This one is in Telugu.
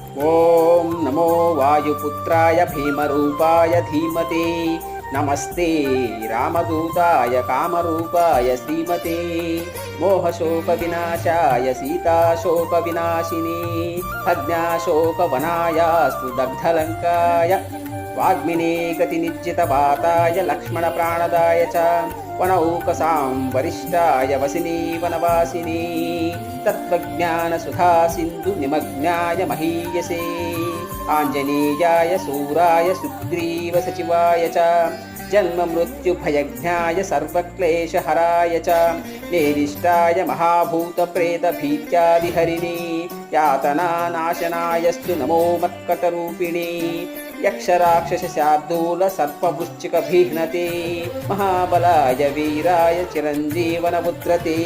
ఓం నమో వాయుపుత్రాయ భీమరూపాయ ధీమతే నమస్తే రామదూతాయ కామరూపాయ శ్రీమతే మోహశోక వినాశాయ సీతాశోక వినాశిని అజ్ఞాశోకవనాయాస్తు దగ్ధలంకాయ వాగ్మినే గతి నిర్జిత వాతాయ లక్ష్మణ ప్రాణదాయ చ వనౌకసాం వరిష్టాయ వసిని వనవాసిని తత్వజ్ఞాన సుధా సింధు నిమగ్నాయ మహీయసే ఆంజనేయాయ శూరాయ సుగ్రీవ సచివాయ చ జన్మ మృత్యు భయజ్ఞాయ సర్వక్లేశహరాయ చ నేరిష్టాయ మహాభూత ప్రేత భీత్యాదిహరిణి యాతనానాశనాయస్తు నమో మత్కటరూపిణి యక్షరాక్షస శార్దూల సర్పపుశ్చిక భీహ్నతే మహాబలాయ వీరాయ చిరంజీవన పుత్రతే